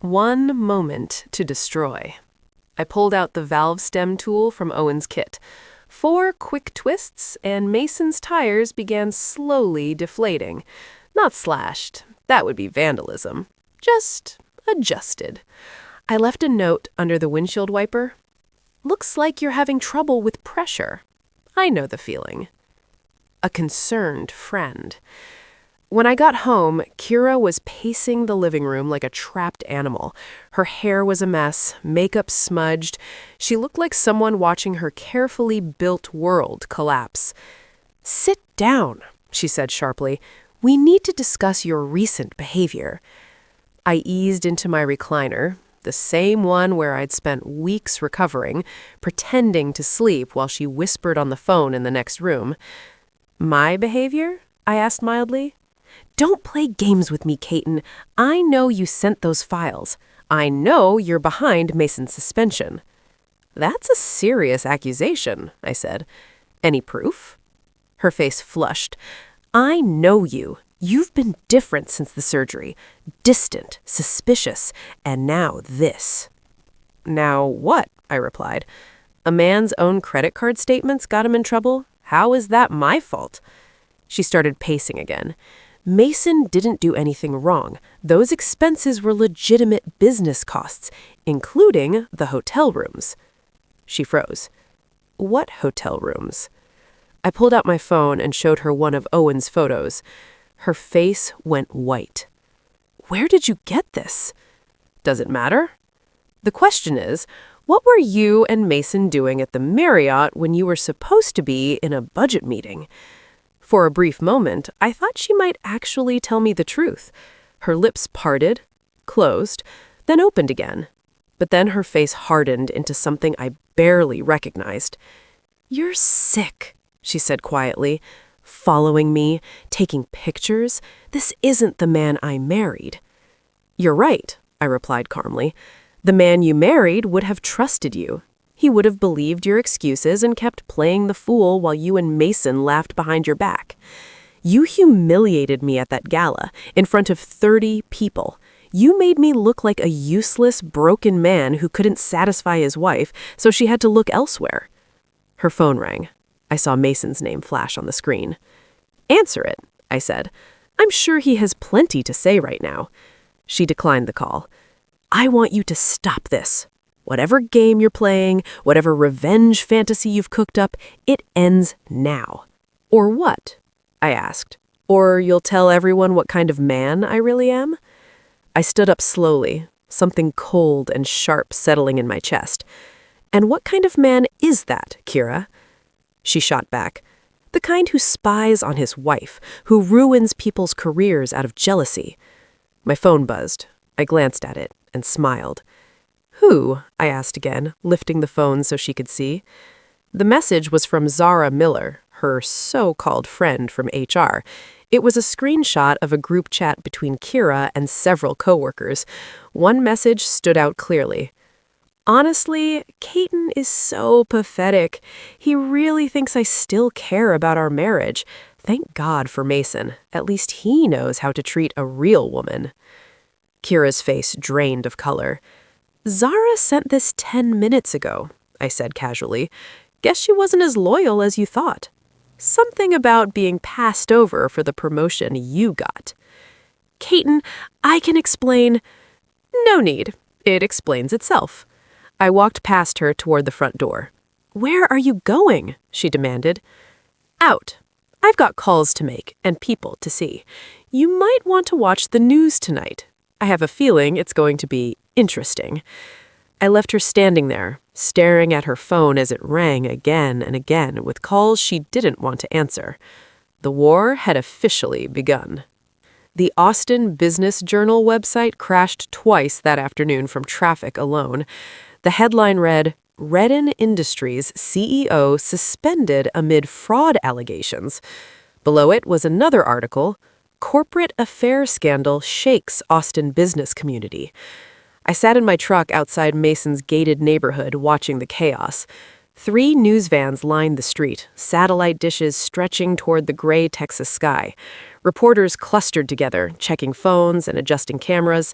One moment to destroy. I pulled out the valve stem tool from Owen's kit. 4 quick twists, and Mason's tires began slowly deflating. Not slashed. That would be vandalism. Just adjusted. I left a note under the windshield wiper. Looks like you're having trouble with pressure. I know the feeling. A concerned friend. When I got home, Kira was pacing the living room like a trapped animal. Her hair was a mess, makeup smudged. She looked like someone watching her carefully built world collapse. "Sit down," she said sharply. "We need to discuss your recent behavior." I eased into my recliner, the same one where I'd spent weeks recovering, pretending to sleep while she whispered on the phone in the next room. "My behavior?" I asked mildly. "Don't play games with me, Katon. I know you sent those files. I know you're behind Mason's suspension." "That's a serious accusation," I said. "Any proof?" Her face flushed. "I know you. You've been different since the surgery. Distant, suspicious, and now this." "Now what?" I replied. "A man's own credit card statements got him in trouble? How is that my fault?" She started pacing again. "Mason didn't do anything wrong. Those expenses were legitimate business costs, including the hotel rooms." She froze. "What hotel rooms?" I pulled out my phone and showed her one of Owen's photos. Her face went white. "Where did you get this?" "Does it matter?" "The question is, what were you and Mason doing at the Marriott when you were supposed to be in a budget meeting?" For a brief moment, I thought she might actually tell me the truth. Her lips parted, closed, then opened again. But then her face hardened into something I barely recognized. "You're sick," she said quietly. "Following me, taking pictures. This isn't the man I married." "You're right," I replied calmly. "The man you married would have trusted you. He would have believed your excuses and kept playing the fool while you and Mason laughed behind your back. You humiliated me at that gala, in front of 30 people. You made me look like a useless, broken man who couldn't satisfy his wife, so she had to look elsewhere." Her phone rang. I saw Mason's name flash on the screen. "Answer it," I said. "I'm sure he has plenty to say right now." She declined the call. "I want you to stop this. Whatever game you're playing, whatever revenge fantasy you've cooked up, it ends now." "Or what?" I asked. "Or you'll tell everyone what kind of man I really am?" I stood up slowly, something cold and sharp settling in my chest. "And what kind of man is that, Kira?" She shot back. "The kind who spies on his wife, who ruins people's careers out of jealousy." My phone buzzed. I glanced at it and smiled. "Who?" I asked again, lifting the phone so she could see. The message was from Zara Miller, her so-called friend from HR. It was a screenshot of a group chat between Kira and several coworkers. One message stood out clearly. "Honestly, Katon is so pathetic. He really thinks I still care about our marriage. Thank God for Mason. At least he knows how to treat a real woman." Kira's face drained of color. "Zara sent this 10 minutes ago," I said casually. "Guess she wasn't as loyal as you thought. Something about being passed over for the promotion you got." "Katon, I can explain." "No need. It explains itself." I walked past her toward the front door. "Where are you going?" she demanded. "Out. I've got calls to make and people to see. You might want to watch the news tonight. I have a feeling it's going to be interesting." I left her standing there, staring at her phone as it rang again and again with calls she didn't want to answer. The war had officially begun. The Austin Business Journal website crashed twice that afternoon from traffic alone. The headline read, "Redden Industries CEO suspended amid fraud allegations." Below it was another article, "Corporate affair scandal shakes Austin business community." I sat in my truck outside Mason's gated neighborhood watching the chaos. 3 news vans lined the street, satellite dishes stretching toward the gray Texas sky. Reporters clustered together, checking phones and adjusting cameras.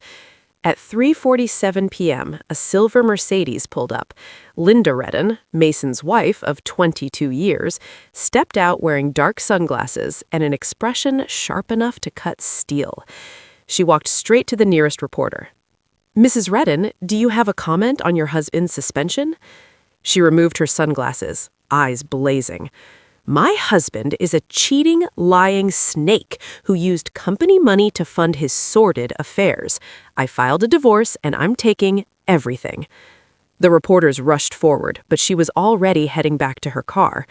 At 3:47 p.m., a silver Mercedes pulled up. Linda Redden, Mason's wife of 22 years, stepped out wearing dark sunglasses and an expression sharp enough to cut steel. She walked straight to the nearest reporter. "Mrs. Redden, do you have a comment on your husband's suspension?" She removed her sunglasses, eyes blazing. "My husband is a cheating, lying snake who used company money to fund his sordid affairs. I filed a divorce and I'm taking everything." The reporters rushed forward, but she was already heading back to her car.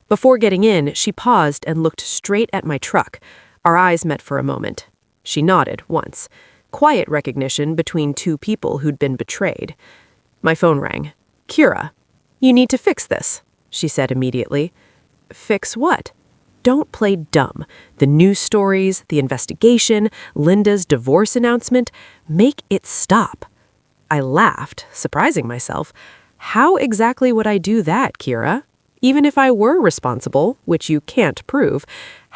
Before getting in, she paused and looked straight at my truck. Our eyes met for a moment. She nodded once. Quiet recognition between two people who'd been betrayed. My phone rang. "Kira, you need to fix this," she said immediately. "Fix what?" "Don't play dumb. The news stories, the investigation, Linda's divorce announcement, make it stop." I laughed, surprising myself. How exactly would I do that, Kira? Even if I were responsible, which you can't prove,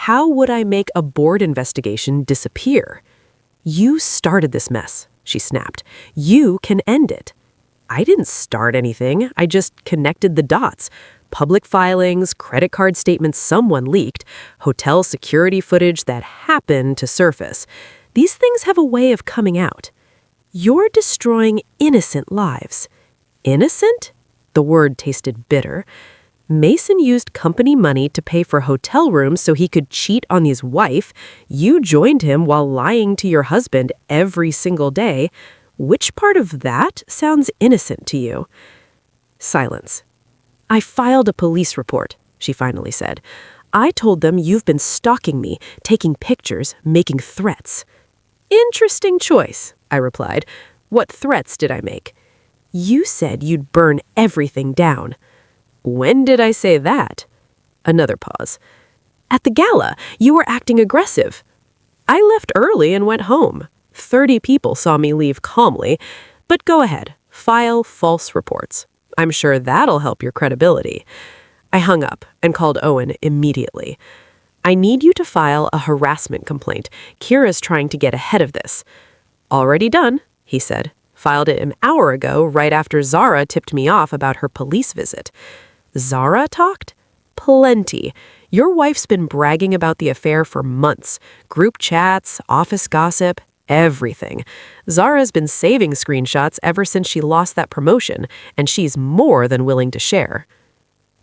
how would I make a board investigation disappear? "You started this mess," she snapped. "You can end it." I didn't start anything. I just connected the dots. Public filings, credit card statements someone leaked, hotel security footage that happened to surface. These things have a way of coming out. You're destroying innocent lives. Innocent? The word tasted bitter. Mason used company money to pay for hotel rooms so he could cheat on his wife. You joined him while lying to your husband every single day. Which part of that sounds innocent to you? Silence. "I filed a police report," she finally said. "I told them you've been stalking me, taking pictures, making threats." "Interesting choice," I replied. "What threats did I make?" "You said you'd burn everything down." "When did I say that?" Another pause. "At the gala, you were acting aggressive." "I left early and went home. 30 people saw me leave calmly. But go ahead, file false reports. I'm sure that'll help your credibility." I hung up and called Owen immediately. "I need you to file a harassment complaint. Kira's trying to get ahead of this." "Already done," he said. "Filed it an hour ago, right after Zara tipped me off about her police visit." "Zara talked?" "Plenty. Your wife's been bragging about the affair for months. Group chats, office gossip, everything. Zara's been saving screenshots ever since she lost that promotion, and she's more than willing to share."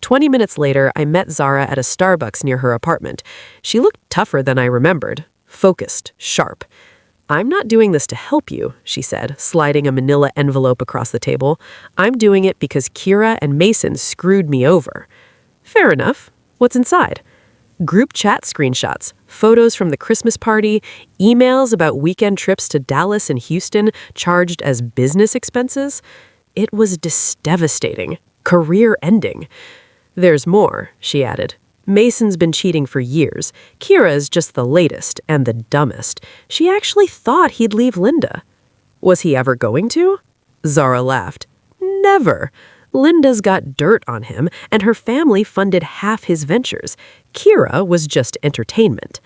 20 minutes later, I met Zara at a Starbucks near her apartment. She looked tougher than I remembered. Focused, sharp. "I'm not doing this to help you," she said, sliding a manila envelope across the table. "I'm doing it because Kira and Mason screwed me over." "Fair enough. What's inside?" "Group chat screenshots, photos from the Christmas party, emails about weekend trips to Dallas and Houston charged as business expenses. It was devastating. Career-ending." "There's more," she added. "Mason's been cheating for years. Kira's just the latest and the dumbest. She actually thought he'd leave Linda." "Was he ever going to?" Zara laughed. "Never. Linda's got dirt on him, and her family funded half his ventures. Kira was just entertainment.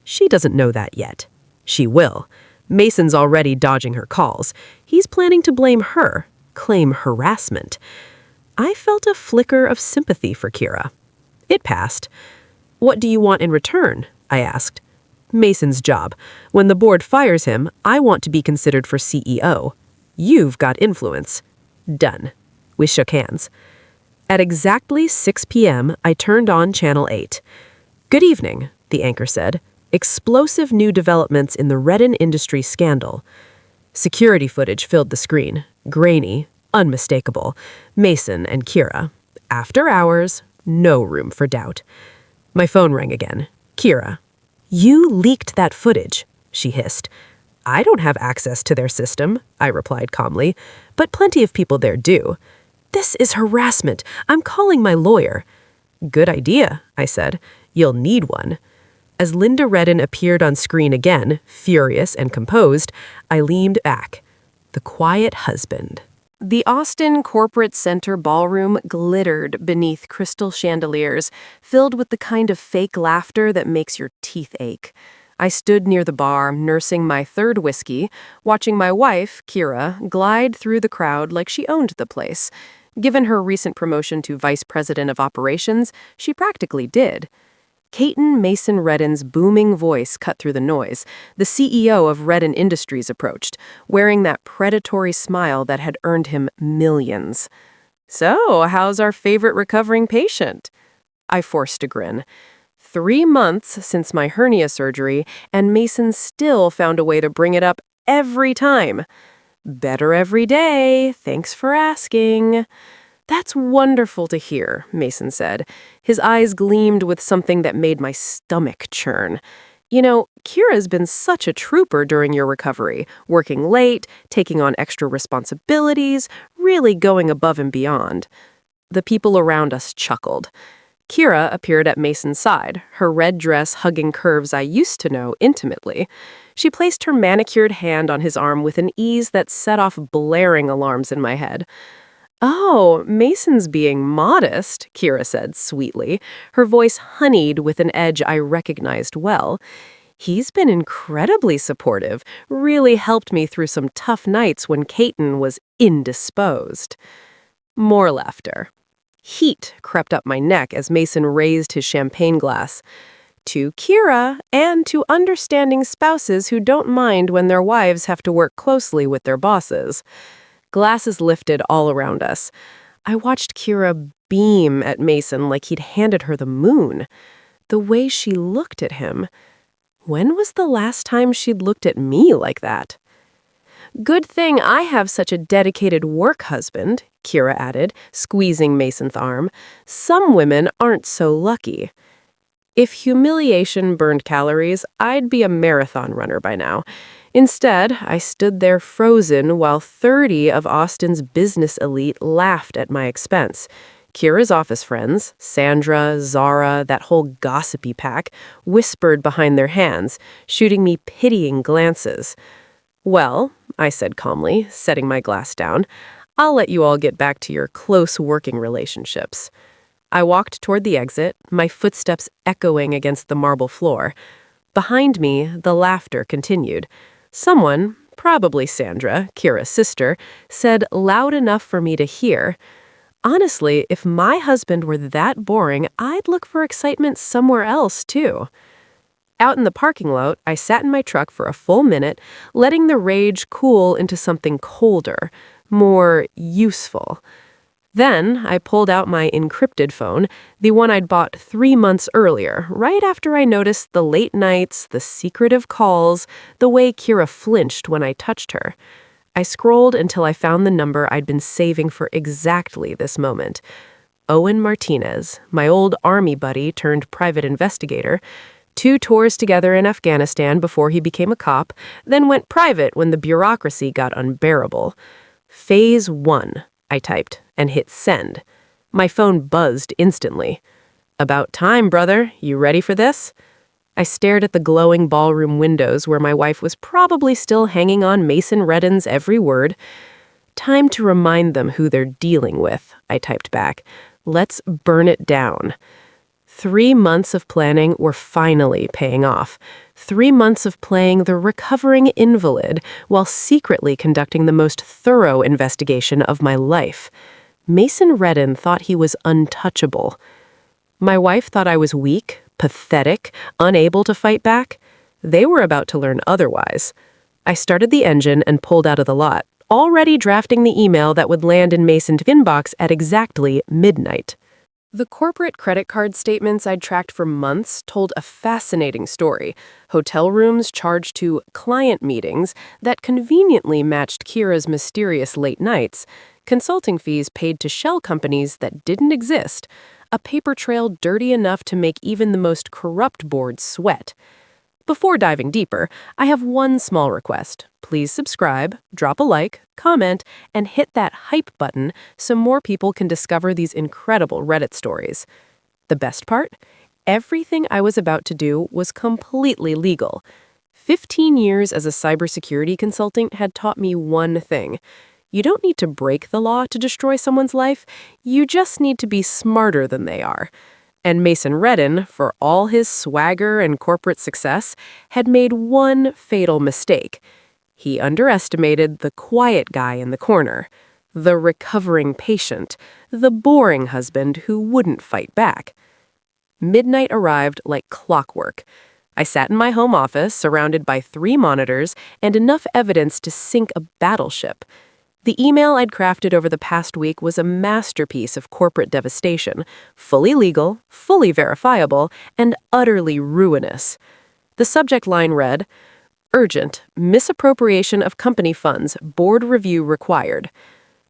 She doesn't know that yet. She will. Mason's already dodging her calls. He's planning to blame her, claim harassment." I felt a flicker of sympathy for Kira. It passed. "What do you want in return?" I asked. "Mason's job. When the board fires him, I want to be considered for CEO. You've got influence." "Done." We shook hands. At exactly 6 p.m., I turned on Channel 8. "Good evening," the anchor said. "Explosive new developments in the Redden Industries scandal." Security footage filled the screen. Grainy, unmistakable. Mason and Kira. After hours, no room for doubt. My phone rang again. "Kira." "You leaked that footage," she hissed. "I don't have access to their system," I replied calmly, "but plenty of people there do." "This is harassment. I'm calling my lawyer." "Good idea," I said. "You'll need one." As Linda Redden appeared on screen again, furious and composed, I leaned back. The quiet husband. The Austin Corporate Center ballroom glittered beneath crystal chandeliers, filled with the kind of fake laughter that makes your teeth ache. I stood near the bar, nursing my third whiskey, watching my wife, Kira, glide through the crowd like she owned the place. Given her recent promotion to Vice President of Operations, she practically did. Katon Mason Redden's booming voice cut through the noise. The CEO of Redden Industries approached, wearing that predatory smile that had earned him millions. "So, how's our favorite recovering patient?" I forced a grin. 3 months since my hernia surgery, and Mason still found a way to bring it up every time. "Better every day, thanks for asking." "That's wonderful to hear," Mason said. His eyes gleamed with something that made my stomach churn. "You know, Kira's been such a trooper during your recovery, working late, taking on extra responsibilities, really going above and beyond." The people around us chuckled. Kira appeared at Mason's side, her red dress hugging curves I used to know intimately. She placed her manicured hand on his arm with an ease that set off blaring alarms in my head. "Oh, Mason's being modest," Kira said sweetly, her voice honeyed with an edge I recognized well. "He's been incredibly supportive, really helped me through some tough nights when Katon was indisposed." More laughter. Heat crept up my neck as Mason raised his champagne glass. "To Kira, and to understanding spouses who don't mind when their wives have to work closely with their bosses." Glasses lifted all around us. I watched Kira beam at Mason like he'd handed her the moon. The way she looked at him. When was the last time she'd looked at me like that? "Good thing I have such a dedicated work husband," Kira added, squeezing Mason's arm. "Some women aren't so lucky." If humiliation burned calories, I'd be a marathon runner by now. Instead, I stood there frozen while 30 of Austin's business elite laughed at my expense. Kira's office friends, Sandra, Zara, that whole gossipy pack, whispered behind their hands, shooting me pitying glances. "Well," I said calmly, setting my glass down, "I'll let you all get back to your close working relationships." I walked toward the exit, my footsteps echoing against the marble floor. Behind me, the laughter continued. Someone, probably Sandra, Kira's sister, said loud enough for me to hear, "Honestly, if my husband were that boring, I'd look for excitement somewhere else, too." Out in the parking lot, I sat in my truck for a full minute, letting the rage cool into something colder, more useful. Then I pulled out my encrypted phone, the one I'd bought 3 months earlier, right after I noticed the late nights, the secretive calls, the way Kira flinched when I touched her. I scrolled until I found the number I'd been saving for exactly this moment. Owen Martinez, my old army buddy turned private investigator, 2 tours together in Afghanistan before he became a cop, then went private when the bureaucracy got unbearable. "Phase 1, I typed, and hit send. My phone buzzed instantly. "About time, brother. You ready for this?" I stared at the glowing ballroom windows where my wife was probably still hanging on Mason Redden's every word. "Time to remind them who they're dealing with," I typed back. "Let's burn it down." 3 months of planning were finally paying off. 3 months of playing the recovering invalid while secretly conducting the most thorough investigation of my life. Mason Redden thought he was untouchable. My wife thought I was weak, pathetic, unable to fight back. They were about to learn otherwise. I started the engine and pulled out of the lot, already drafting the email that would land in Mason's inbox at exactly midnight. The corporate credit card statements I'd tracked for months told a fascinating story. Hotel rooms charged to client meetings that conveniently matched Kira's mysterious late nights, consulting fees paid to shell companies that didn't exist, a paper trail dirty enough to make even the most corrupt board sweat. Before diving deeper, I have one small request. Please subscribe, drop a like, comment, and hit that hype button so more people can discover these incredible Reddit stories. The best part? Everything I was about to do was completely legal. 15 years as a cybersecurity consultant had taught me one thing. You don't need to break the law to destroy someone's life. You just need to be smarter than they are. And Mason Redden, for all his swagger and corporate success, had made one fatal mistake. He underestimated the quiet guy in the corner, the recovering patient, the boring husband who wouldn't fight back. Midnight arrived like clockwork. I sat in my home office, surrounded by 3 monitors and enough evidence to sink a battleship. The email I'd crafted over the past week was a masterpiece of corporate devastation, fully legal, fully verifiable, and utterly ruinous. The subject line read, "Urgent, misappropriation of company funds, board review required."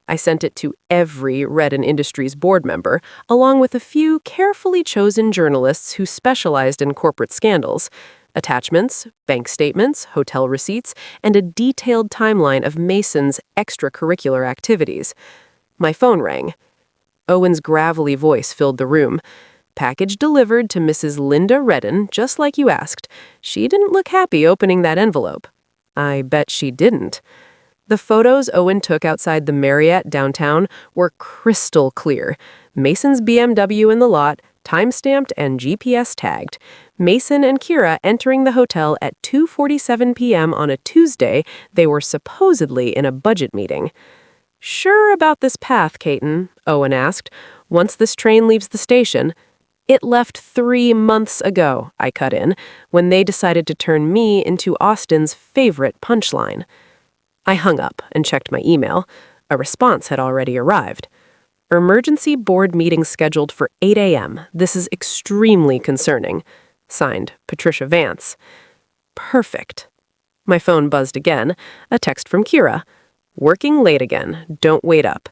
I sent it to every Redden Industries board member, along with a few carefully chosen journalists who specialized in corporate scandals. Attachments, bank statements, hotel receipts, and a detailed timeline of Mason's extracurricular activities. My phone rang. Owen's gravelly voice filled the room. "Package delivered to Mrs. Linda Redden, just like you asked. She didn't look happy opening that envelope." I bet she didn't. The photos Owen took outside the Marriott downtown were crystal clear. Mason's BMW in the lot, time-stamped and GPS tagged. Mason and Kira entering the hotel at 2:47 p.m. on a Tuesday. They were supposedly in a budget meeting. "Sure about this path, Katon?" Owen asked. "Once this train leaves the station." "It left 3 months ago," I cut in, when they decided to turn me into Austin's favorite punchline. I hung up and checked my email. A response had already arrived. "Emergency board meeting scheduled for 8 a.m. This is extremely concerning." Signed, Patricia Vance. Perfect. My phone buzzed again. A text from Kira. "Working late again. Don't wait up."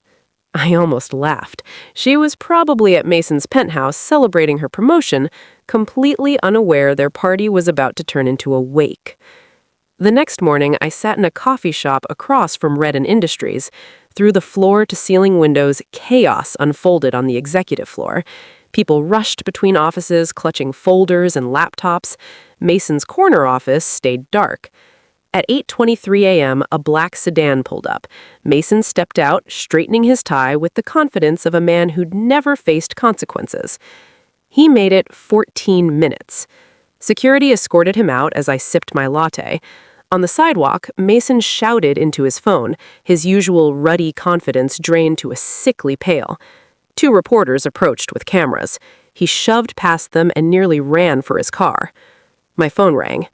I almost laughed. She was probably at Mason's penthouse celebrating her promotion, completely unaware their party was about to turn into a wake. The next morning, I sat in a coffee shop across from Redden Industries. Through the floor-to-ceiling windows, chaos unfolded on the executive floor. People rushed between offices, clutching folders and laptops. Mason's corner office stayed dark. At 8:23 a.m., a black sedan pulled up. Mason stepped out, straightening his tie with the confidence of a man who'd never faced consequences. He made it 14 minutes. Security escorted him out as I sipped my latte. On the sidewalk, Mason shouted into his phone, his usual ruddy confidence drained to a sickly pale. 2 reporters approached with cameras. He shoved past them and nearly ran for his car. My phone rang.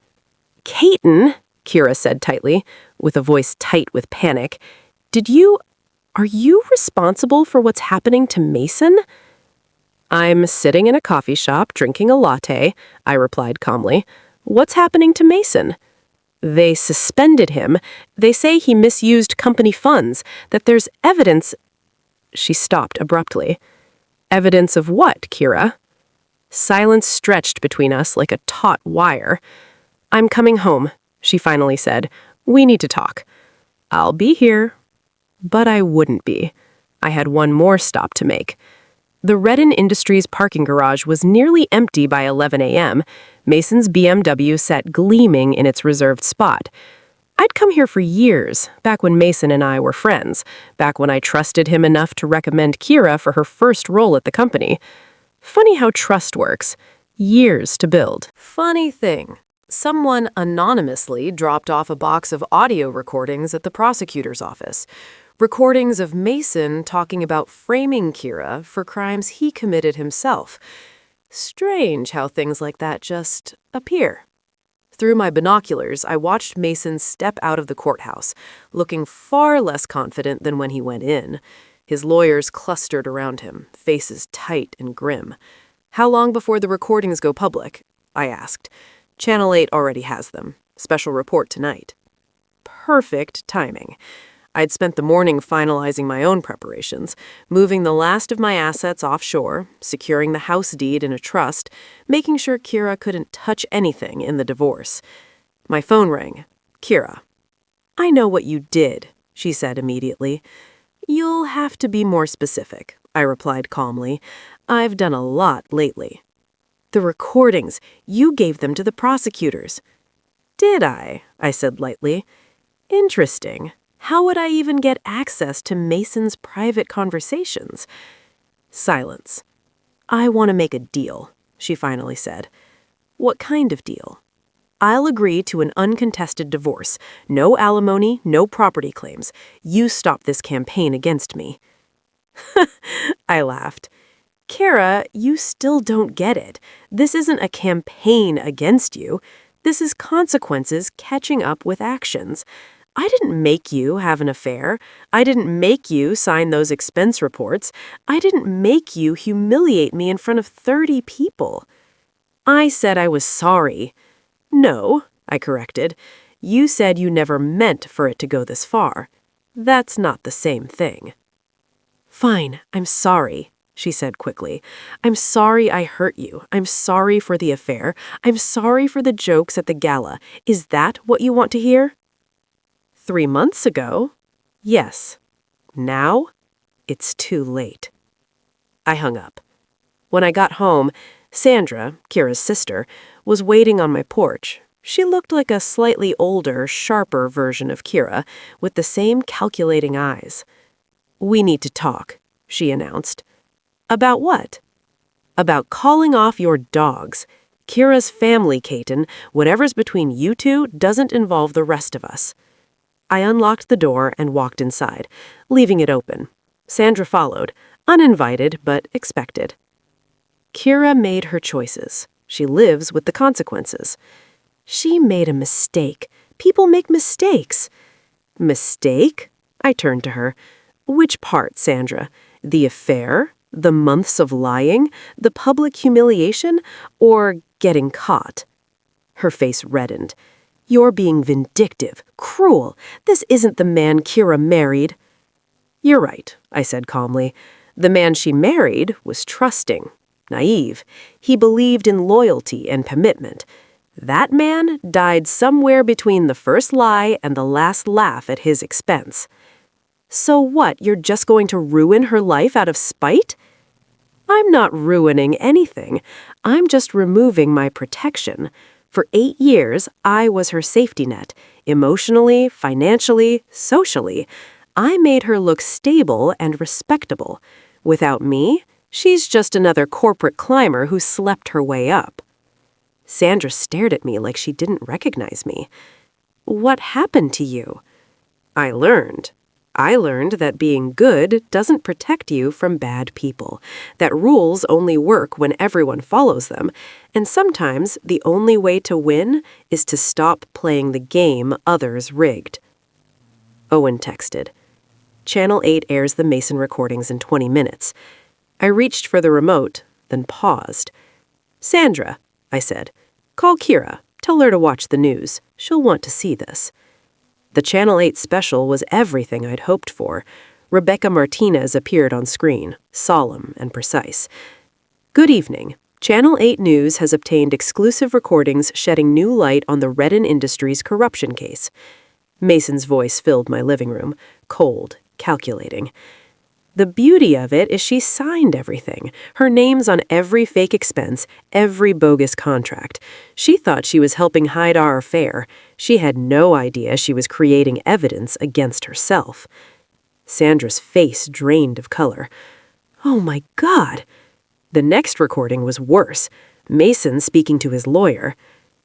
"Katon," Kira said tightly, with a voice tight with panic, "Are you responsible for what's happening to Mason?" "I'm sitting in a coffee shop drinking a latte," I replied calmly. "What's happening to Mason?" "They suspended him. They say he misused company funds, that there's evidence—" She stopped abruptly. "Evidence of what, Kira?" Silence stretched between us like a taut wire. "I'm coming home," she finally said. "We need to talk." "I'll be here." But I wouldn't be. I had one more stop to make. The Redden Industries parking garage was nearly empty by 11 a.m. Mason's BMW sat gleaming in its reserved spot. I'd come here for years, back when Mason and I were friends, back when I trusted him enough to recommend Kira for her first role at the company. Funny how trust works. Years to build. Funny thing. Someone anonymously dropped off a box of audio recordings at the prosecutor's office. Recordings of Mason talking about framing Kira for crimes he committed himself. Strange how things like that just appear. Through my binoculars, I watched Mason step out of the courthouse, looking far less confident than when he went in. His lawyers clustered around him, faces tight and grim. "How long before the recordings go public?" I asked. "Channel 8 already has them. Special report tonight." Perfect timing. I'd spent the morning finalizing my own preparations, moving the last of my assets offshore, securing the house deed in a trust, making sure Kira couldn't touch anything in the divorce. My phone rang. "Kira." "I know what you did," she said immediately. "You'll have to be more specific," I replied calmly. "I've done a lot lately." "The recordings, you gave them to the prosecutors." "Did I?" I said lightly. "Interesting. How would I even get access to Mason's private conversations?" Silence. I want to make a deal, she finally said. What kind of deal? I'll agree to an uncontested divorce. No alimony, no property claims. You stop this campaign against me. I laughed. Kara, you still don't get it. This isn't a campaign against you. This is consequences catching up with actions. I didn't make you have an affair. I didn't make you sign those expense reports. I didn't make you humiliate me in front of 30 people. I said I was sorry. No, I corrected. You said you never meant for it to go this far. That's not the same thing. Fine, I'm sorry, she said quickly. I'm sorry I hurt you. I'm sorry for the affair. I'm sorry for the jokes at the gala. Is that what you want to hear? 3 months ago? Yes. Now? It's too late. I hung up. When I got home, Sandra, Kira's sister, was waiting on my porch. She looked like a slightly older, sharper version of Kira, with the same calculating eyes. We need to talk, she announced. About what? About calling off your dogs. Kira's family, Katon. Whatever's between you two doesn't involve the rest of us. I unlocked the door and walked inside, leaving it open. Sandra followed, uninvited but expected. Kira made her choices. She lives with the consequences. She made a mistake. People make mistakes. Mistake? I turned to her. Which part, Sandra? The affair? The months of lying? The public humiliation? Or getting caught? Her face reddened. You're being vindictive, cruel. This isn't the man Kira married. You're right, I said calmly. The man she married was trusting, naive. He believed in loyalty and commitment. That man died somewhere between the first lie and the last laugh at his expense. So what, you're just going to ruin her life out of spite? I'm not ruining anything. I'm just removing my protection. For 8 years, I was her safety net, emotionally, financially, socially. I made her look stable and respectable. Without me, she's just another corporate climber who slept her way up. Sandra stared at me like she didn't recognize me. What happened to you? I learned that being good doesn't protect you from bad people, that rules only work when everyone follows them, and sometimes the only way to win is to stop playing the game others rigged. Owen texted. Channel 8 airs the Mason recordings in 20 minutes. I reached for the remote, then paused. Sandra, I said, call Kira. Tell her to watch the news. She'll want to see this. The Channel 8 special was everything I'd hoped for. Rebecca Martinez appeared on screen, solemn and precise. Good evening. Channel 8 News has obtained exclusive recordings shedding new light on the Redden Industries corruption case. Mason's voice filled my living room, cold, calculating. The beauty of it is she signed everything. Her name's on every fake expense, every bogus contract. She thought she was helping hide our affair. She had no idea she was creating evidence against herself. Sandra's face drained of color. Oh my God! The next recording was worse. Mason speaking to his lawyer.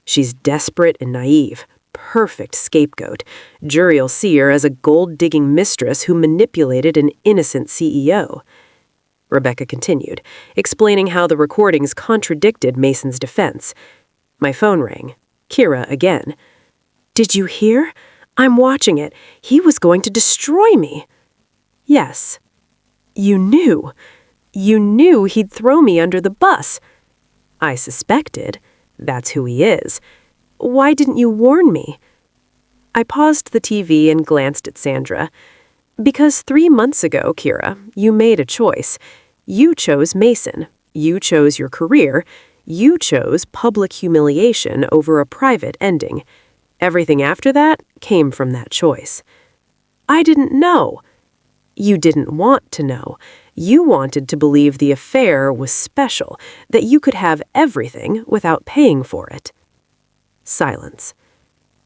She's desperate and naive. Perfect scapegoat. Jury'll see her as a gold-digging mistress who manipulated an innocent CEO. Rebecca continued, explaining how the recordings contradicted Mason's defense. My phone rang. Kira again. Did you hear? I'm watching it. He was going to destroy me. Yes. You knew. You knew he'd throw me under the bus. I suspected. That's who he is. Why didn't you warn me? I paused the TV and glanced at Sandra. Because 3 months ago, Kira, you made a choice. You chose Mason. You chose your career. You chose public humiliation over a private ending. Everything after that came from that choice. I didn't know. You didn't want to know. You wanted to believe the affair was special, that you could have everything without paying for it. Silence.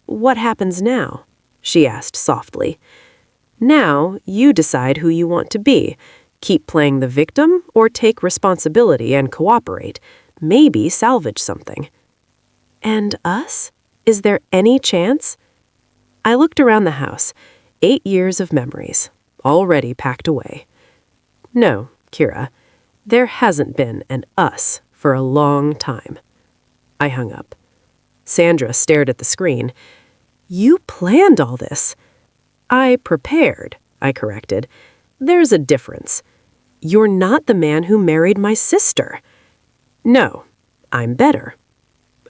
What happens now? She asked softly. Now you decide who you want to be. Keep playing the victim or take responsibility and cooperate. Maybe salvage something. And us? Is there any chance? I looked around the house. 8 years of memories, already packed away. No, Kira, there hasn't been an us for a long time. I hung up. Sandra stared at the screen. You planned all this. I prepared, I corrected. There's a difference. You're not the man who married my sister. No, I'm better.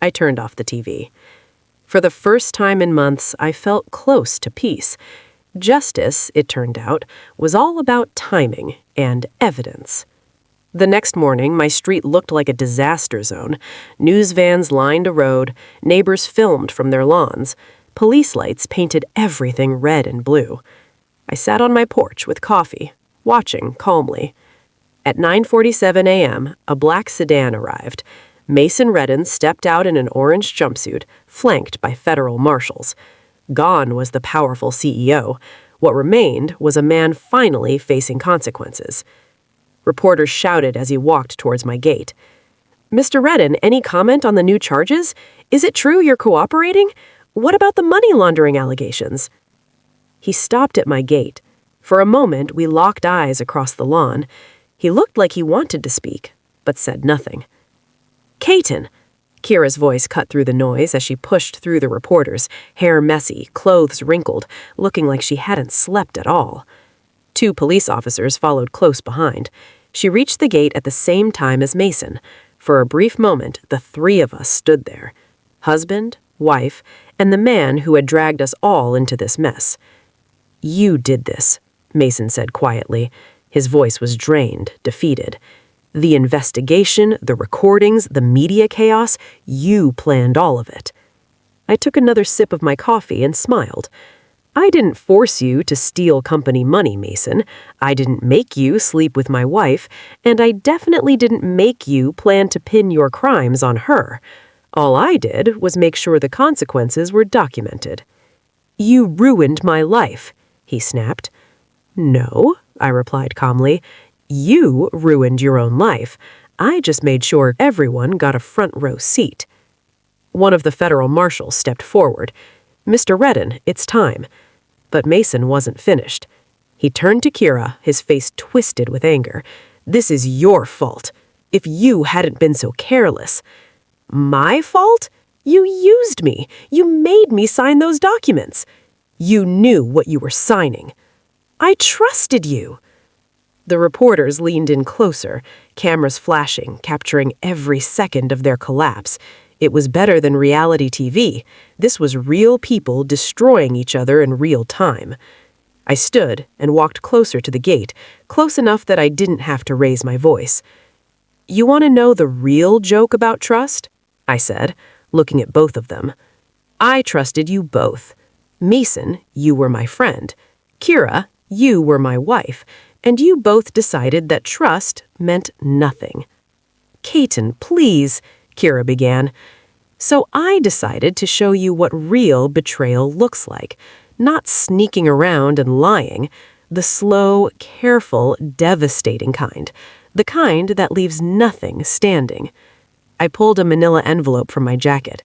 I turned off the TV. For the first time in months, I felt close to peace. Justice, it turned out, was all about timing and evidence. The next morning, my street looked like a disaster zone. News vans lined a road, neighbors filmed from their lawns. Police lights painted everything red and blue. I sat on my porch with coffee, watching calmly. At 9:47 a.m., a black sedan arrived. Mason Redden stepped out in an orange jumpsuit, flanked by federal marshals. Gone was the powerful CEO. What remained was a man finally facing consequences. Reporters shouted as he walked towards my gate. Mr. Redden, any comment on the new charges? Is it true you're cooperating? What about the money laundering allegations? He stopped at my gate. For a moment, we locked eyes across the lawn. He looked like he wanted to speak, but said nothing. Katon! Kira's voice cut through the noise as she pushed through the reporters, hair messy, clothes wrinkled, looking like she hadn't slept at all. 2 police officers followed close behind. She reached the gate at the same time as Mason. For a brief moment, the 3 of us stood there. Husband, wife, and the man who had dragged us all into this mess. You did this, Mason said quietly. His voice was drained, defeated. The investigation, the recordings, the media chaos, you planned all of it. I took another sip of my coffee and smiled. I didn't force you to steal company money, Mason. I didn't make you sleep with my wife, and I definitely didn't make you plan to pin your crimes on her. All I did was make sure the consequences were documented. You ruined my life, he snapped. No, I replied calmly. You ruined your own life. I just made sure everyone got a front row seat. One of the federal marshals stepped forward. Mr. Redden, it's time. But Mason wasn't finished. He turned to Kira, his face twisted with anger. This is your fault. If you hadn't been so careless. My fault? You used me. You made me sign those documents. You knew what you were signing. I trusted you. The reporters leaned in closer, cameras flashing, capturing every second of their collapse. It was better than reality TV. This was real people destroying each other in real time. I stood and walked closer to the gate, close enough that I didn't have to raise my voice. You want to know the real joke about trust? I said, looking at both of them. I trusted you both. Mason, you were my friend. Kira, you were my wife. And you both decided that trust meant nothing. Katon, please, Kira began. So I decided to show you what real betrayal looks like, not sneaking around and lying, the slow, careful, devastating kind, the kind that leaves nothing standing. I pulled a manila envelope from my jacket.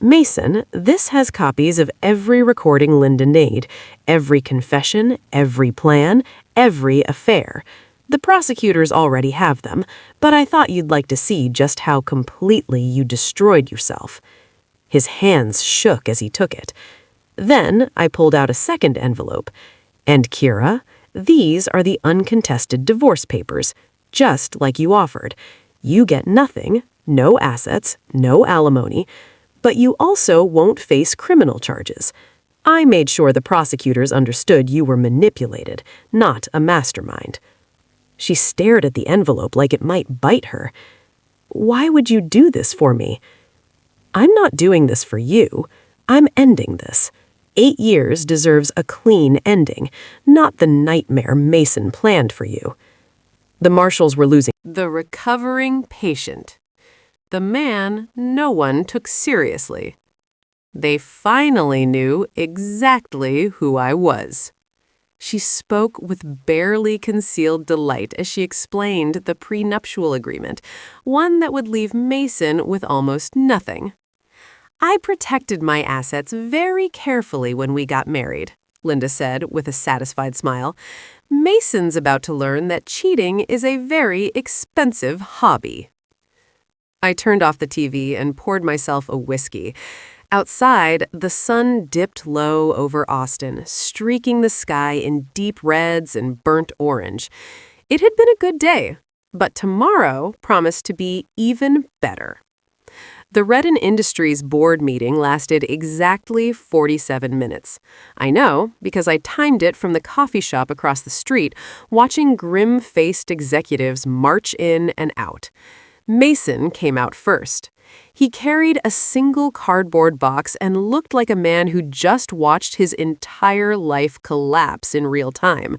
Mason, this has copies of every recording Linda made, every confession, every plan, every affair. The prosecutors already have them, but I thought you'd like to see just how completely you destroyed yourself. His hands shook as he took it. Then I pulled out a second envelope. And Kira, these are the uncontested divorce papers, just like you offered. You get nothing, no assets, no alimony, but you also won't face criminal charges. I made sure the prosecutors understood you were manipulated, not a mastermind. She stared at the envelope like it might bite her. Why would you do this for me? I'm not doing this for you. I'm ending this. 8 years deserves a clean ending, not the nightmare Mason planned for you. The marshals were losing. The recovering patient. The man no one took seriously. They finally knew exactly who I was. She spoke with barely concealed delight as she explained the prenuptial agreement, one that would leave Mason with almost nothing. I protected my assets very carefully when we got married, Linda said with a satisfied smile. Mason's about to learn that cheating is a very expensive hobby. I turned off the TV and poured myself a whiskey. Outside, the sun dipped low over Austin, streaking the sky in deep reds and burnt orange. It had been a good day, but tomorrow promised to be even better. The Redden Industries board meeting lasted exactly 47 minutes. I know because I timed it from the coffee shop across the street, watching grim-faced executives march in and out. Mason came out first. He carried a single cardboard box and looked like a man who just watched his entire life collapse in real time.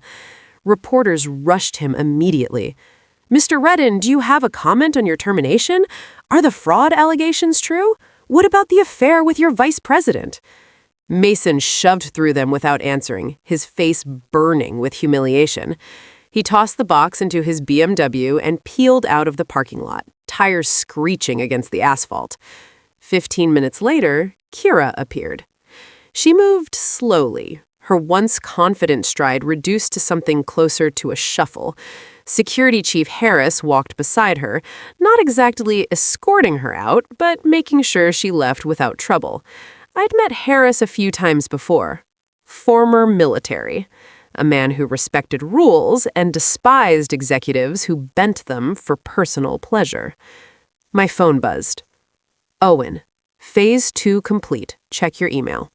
Reporters rushed him immediately. "Mr. Redden, do you have a comment on your termination? Are the fraud allegations true? What about the affair with your vice president?" Mason shoved through them without answering, his face burning with humiliation. He tossed the box into his BMW and peeled out of the parking lot, tires screeching against the asphalt. 15 minutes later, Kira appeared. She moved slowly, her once confident stride reduced to something closer to a shuffle. Security Chief Harris walked beside her, not exactly escorting her out, but making sure she left without trouble. I'd met Harris a few times before. Former military. A man who respected rules and despised executives who bent them for personal pleasure. My phone buzzed. "Owen, Phase 2 complete. Check your email."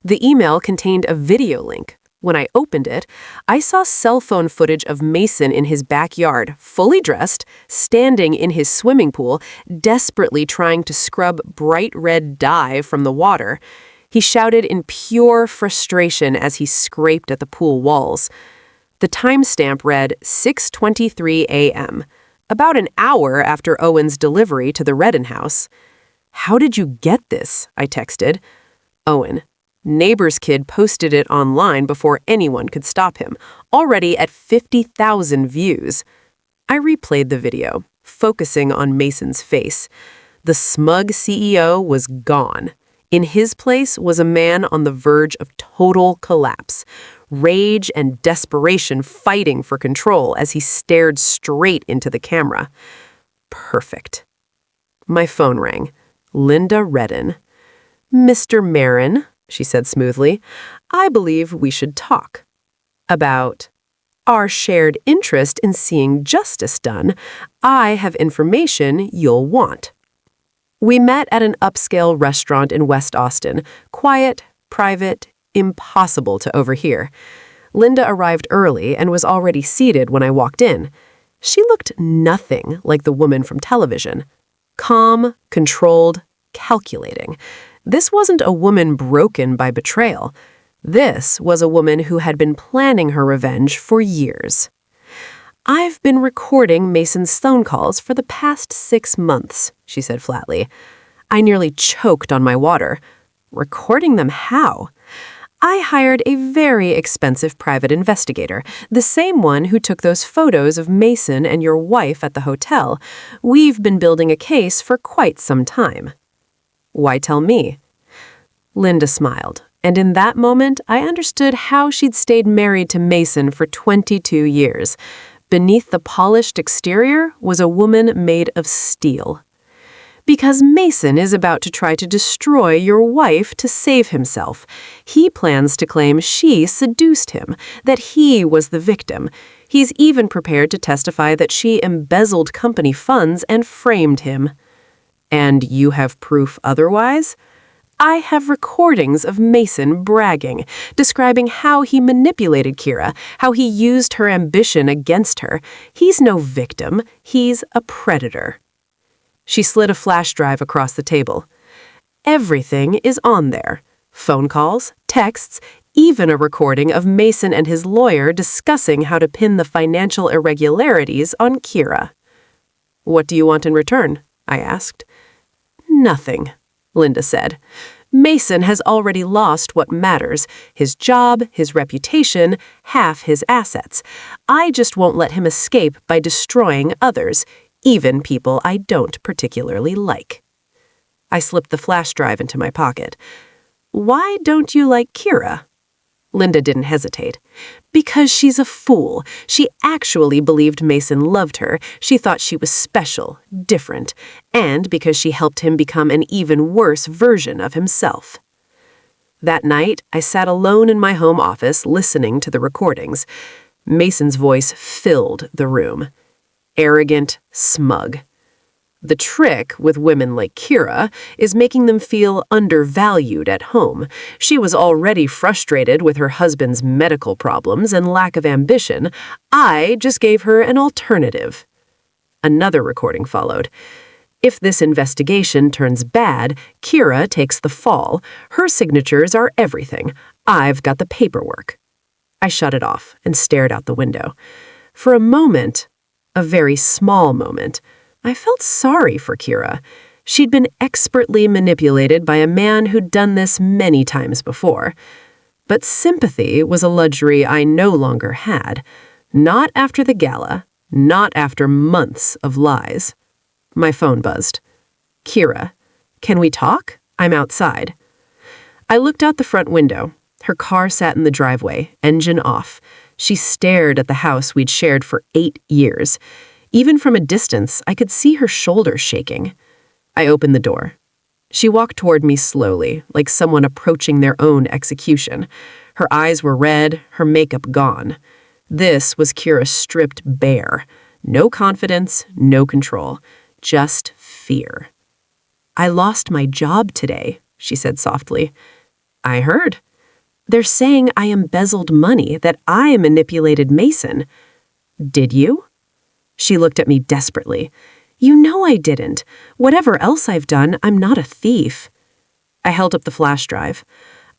The email contained a video link. When I opened it, I saw cell phone footage of Mason in his backyard, fully dressed, standing in his swimming pool, desperately trying to scrub bright red dye from the water. He shouted in pure frustration as he scraped at the pool walls. The timestamp read 6:23 a.m., about an hour after Owen's delivery to the Redden house. "How did you get this?" I texted. Owen. "Neighbor's kid posted it online before anyone could stop him, already at 50,000 views." I replayed the video, focusing on Mason's face. The smug CEO was gone. In his place was a man on the verge of total collapse, rage and desperation fighting for control as he stared straight into the camera. Perfect. My phone rang. Linda Redden. "Mr. Marin," she said smoothly, "I believe we should talk. About our shared interest in seeing justice done. I have information you'll want." We met at an upscale restaurant in West Austin, quiet, private, impossible to overhear. Linda arrived early and was already seated when I walked in. She looked nothing like the woman from television. Calm, controlled, calculating. This wasn't a woman broken by betrayal. This was a woman who had been planning her revenge for years. "I've been recording Mason's phone calls for the past 6 months," she said flatly. I nearly choked on my water. Recording them how? "I hired a very expensive private investigator, the same one who took those photos of Mason and your wife at the hotel. We've been building a case for quite some time." "Why tell me?" Linda smiled, and in that moment I understood how she'd stayed married to Mason for 22 years. Beneath the polished exterior was a woman made of steel. "Because Mason is about to try to destroy your wife to save himself. He plans to claim she seduced him, that he was the victim. He's even prepared to testify that she embezzled company funds and framed him." "And you have proof otherwise?" "I have recordings of Mason bragging, describing how he manipulated Kira, how he used her ambition against her. He's no victim, he's a predator." She slid a flash drive across the table. "Everything is on there. Phone calls, texts, even a recording of Mason and his lawyer discussing how to pin the financial irregularities on Kira." "What do you want in return?" I asked. "Nothing," Linda said. Mason has already lost what matters: his job, his reputation, half his assets. I just won't let him escape by destroying others, even people I don't particularly like. I slipped the flash drive into my pocket. Why don't you like Kira? Linda didn't hesitate. Because she's a fool. She actually believed Mason loved her. She thought she was special, different, and because she helped him become an even worse version of himself. That night, I sat alone in my home office listening to the recordings. Mason's voice filled the room. Arrogant, smug. The trick with women like Kira is making them feel undervalued at home. She was already frustrated with her husband's medical problems and lack of ambition. I just gave her an alternative. Another recording followed. If this investigation turns bad, Kira takes the fall. Her signatures are everything. I've got the paperwork. I shut it off and stared out the window. For a moment, a very small moment, I felt sorry for Kira. She'd been expertly manipulated by a man who'd done this many times before. But sympathy was a luxury I no longer had. Not after the gala, not after months of lies. My phone buzzed. Kira, can we talk? I'm outside. I looked out the front window. Her car sat in the driveway, engine off. She stared at the house we'd shared for 8 years. Even from a distance, I could see her shoulders shaking. I opened the door. She walked toward me slowly, like someone approaching their own execution. Her eyes were red, her makeup gone. This was Kira stripped bare. No confidence, no control. Just fear. I lost my job today, she said softly. I heard. They're saying I embezzled money, that I manipulated Mason. Did you? She looked at me desperately. You know I didn't. Whatever else I've done, I'm not a thief. I held up the flash drive.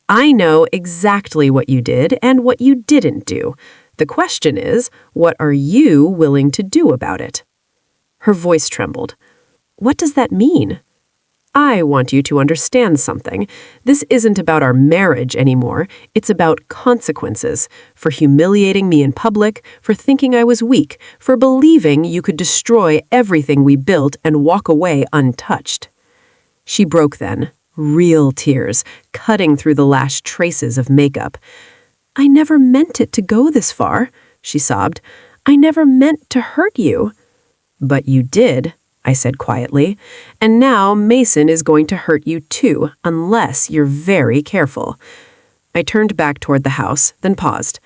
I know exactly what you did and what you didn't do. The question is, what are you willing to do about it? Her voice trembled. What does that mean? I want you to understand something. This isn't about our marriage anymore. It's about consequences. For humiliating me in public, for thinking I was weak, for believing you could destroy everything we built and walk away untouched. She broke then, real tears, cutting through the last traces of makeup. I never meant it to go this far, she sobbed. I never meant to hurt you. But you did, I said quietly, and now Mason is going to hurt you too, unless you're very careful. I turned back toward the house, then paused.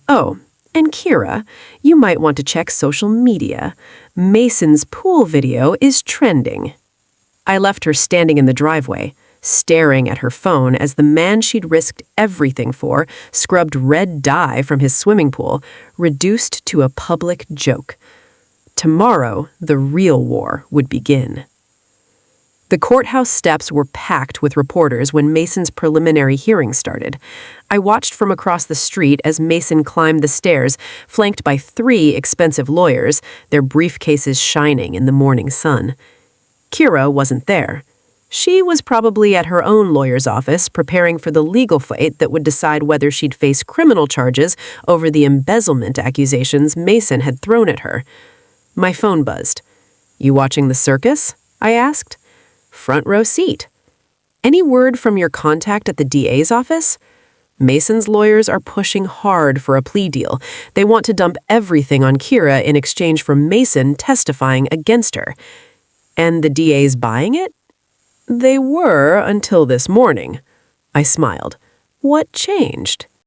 Oh, and Kira, you might want to check social media. Mason's pool video is trending. I left her standing in the driveway, staring at her phone as the man she'd risked everything for scrubbed red dye from his swimming pool, reduced to a public joke. Tomorrow, the real war would begin. The courthouse steps were packed with reporters when Mason's preliminary hearing started. I watched from across the street as Mason climbed the stairs, flanked by 3 expensive lawyers, their briefcases shining in the morning sun. Kira wasn't there. She was probably at her own lawyer's office, preparing for the legal fight that would decide whether she'd face criminal charges over the embezzlement accusations Mason had thrown at her. My phone buzzed. You watching the circus? I asked. Front row seat. Any word from your contact at the DA's office? Mason's lawyers are pushing hard for a plea deal. They want to dump everything on Kira in exchange for Mason testifying against her. And the DA's buying it? They were until this morning. I smiled. What changed?